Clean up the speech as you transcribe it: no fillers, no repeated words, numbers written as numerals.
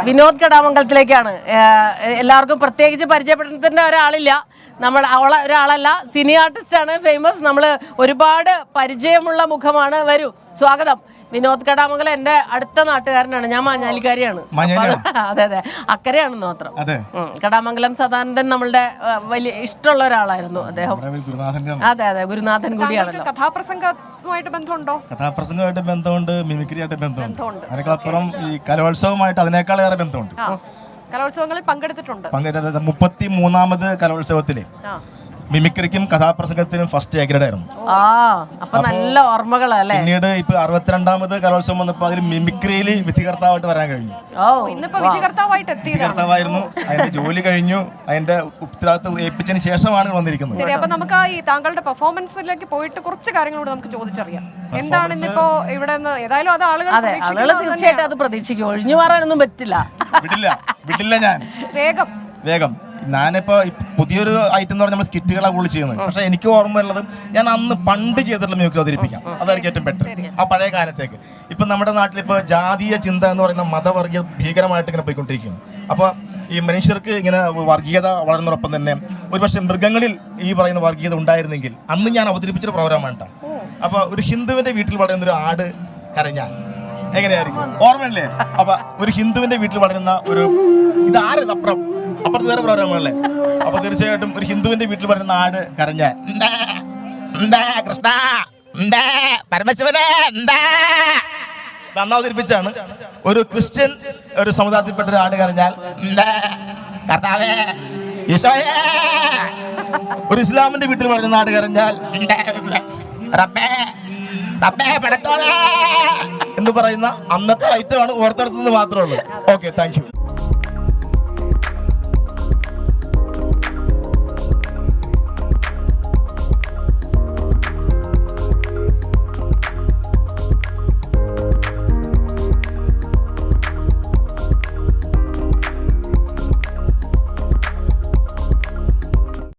വിനോദ് കടാമംഗലത്തിലേക്കാണ്. എല്ലാവർക്കും പ്രത്യേകിച്ച് പരിചയപ്പെടുത്തേണ്ട ഒരാളില്ല. ഒരാളല്ല, സിനി ആർട്ടിസ്റ്റ് ആണ്, ഫേമസ്. നമ്മൾ ഒരുപാട് പരിചയമുള്ള മുഖമാണ്. വരൂ, സ്വാഗതം. വിനോദ് കടാമംഗലം എന്റെ അടുത്ത നാട്ടുകാരനാണ്. ഞാൻ മാഞ്ഞാലിക്കാരിയാണ്. അതെ അതെ, അക്കരയാണെന്ന് മാത്രം. കടാമംഗലം സദാനന്ദൻ നമ്മളുടെ വലിയ ഇഷ്ടമുള്ള ഒരാളായിരുന്നു അദ്ദേഹം. അതെ അതെ, ഗുരുനാഥൻ കൂടിയാണല്ലോ. കഥാപ്രസംഗമായിട്ട് ബന്ധമുണ്ടോ? കഥാപ്രസംഗമായിട്ട് ബന്ധമുണ്ട്, മിമിക്രിയായിട്ട് ബന്ധമുണ്ട്. അതിനേക്കാളപ്പുറം ഈ കലോത്സവമായിട്ട് അതിനേക്കാളേറെ ബന്ധമുണ്ട്. കലോത്സവങ്ങളിൽ പങ്കെടുത്തിട്ടുണ്ട്. 33ാമത് കലോത്സവത്തിലെ മിമിക്രിക്കും കഥാപ്രസംഗത്തിനും ഫസ്റ്റ് എ ഗ്രേഡ് ആയിരുന്നു. അപ്പൊ നല്ല ഓർമ്മകളല്ലേ. പിന്നീട് ഇപ്പൊ 62ാമത് കലോത്സവം വന്നപ്പോ അതിൽ മിമിക്രിയിൽ വിധികർത്താവായിട്ട് വരാൻ കഴിഞ്ഞു. വിധികർത്താവായിരുന്നു. അതിന്റെ ജോലി കഴിഞ്ഞു, അതിന്റെ ഉത്തരവാദിത്വം ഏൽപ്പിച്ചതിന് ശേഷമാണ് വന്നിരിക്കുന്നത്. ശരി, അപ്പൊ നമുക്ക് ഈ താങ്കളുടെ പെർഫോമൻസിലേക്ക് പോയിട്ട് കുറച്ച് കാര്യങ്ങളോട് നമുക്ക് ചോദിച്ചറിയാം. എന്താണ് ഇന്നിപ്പോ ഇവിടെ ഏതായാലും അത് ആളുകൾ തീർച്ചയായിട്ടും അത് പ്രതീക്ഷിക്കും. ഒഴിഞ്ഞു മാറാനൊന്നും പറ്റില്ല. വിടില്ല ഞാൻ. വേഗം ഞാനിപ്പോ പുതിയൊരു ഐറ്റം എന്ന് പറഞ്ഞാൽ നമ്മൾ സ്കിറ്റുകളാണ് കൂടുതൽ ചെയ്യുന്നത്. പക്ഷെ എനിക്ക് ഓർമ്മയുള്ളത് ഞാൻ അന്ന് പണ്ട് ചെയ്തിട്ടുള്ള മിമിക്രി അവതരിപ്പിക്കാം. അതായിരിക്കും ഏറ്റവും ബെറ്റർ. ആ പഴയ കാലത്തേക്ക്. ഇപ്പൊ നമ്മുടെ നാട്ടിലിപ്പോ ജാതീയ ചിന്ത എന്ന് പറയുന്ന മതവർഗീയ ഭീകരമായിട്ട് ഇങ്ങനെ പോയിക്കൊണ്ടിരിക്കുന്നു. അപ്പോൾ ഈ മനുഷ്യർക്ക് ഇങ്ങനെ വർഗീയത വളർന്നതോടൊപ്പം തന്നെ ഒരുപക്ഷെ മൃഗങ്ങളിൽ ഈ പറയുന്ന വർഗീയത ഉണ്ടായിരുന്നെങ്കിൽ അന്ന് ഞാൻ അവതരിപ്പിച്ചൊരു പ്രോഗ്രാമാണ് കേട്ടോ. അപ്പൊ ഒരു ഹിന്ദുവിന്റെ വീട്ടിൽ വളരുന്ന ഒരു ആട് കരഞ്ഞാൽ എങ്ങനെയായിരിക്കും? ഓർമ്മയല്ലേ? അപ്പൊ ഒരു ഹിന്ദുവിന്റെ വീട്ടിൽ വളരുന്ന ഒരു ഇതാരപ്പുറം അപ്പുറത്ത് വേറെ പ്രോഗ്രാമല്ലേ. അപ്പൊ തീർച്ചയായിട്ടും ഒരു ഹിന്ദുവിന്റെ വീട്ടിൽ പറയുന്ന ആട് കരഞ്ഞാൽ കൃഷ്ണ പരമശിവനെ അവതരിപ്പിച്ചാണ്. ഒരു ക്രിസ്ത്യൻ ഒരു സമുദായത്തിൽപ്പെട്ട ഒരു ആട് കരഞ്ഞാൽ കർത്താവേ ഈശോയേ. ഒരു ഇസ്ലാമിന്റെ വീട്ടിൽ പറയുന്ന ആട് കരഞ്ഞാൽ റബ്ബേ റബ്ബേ പടത്തോളേ എന്ന് പറയുന്ന അന്നത്തെ ഐറ്റമാണ് ഓർത്തെടുത്തത് മാത്രമേ ഉള്ളൂ. Okay, thank you.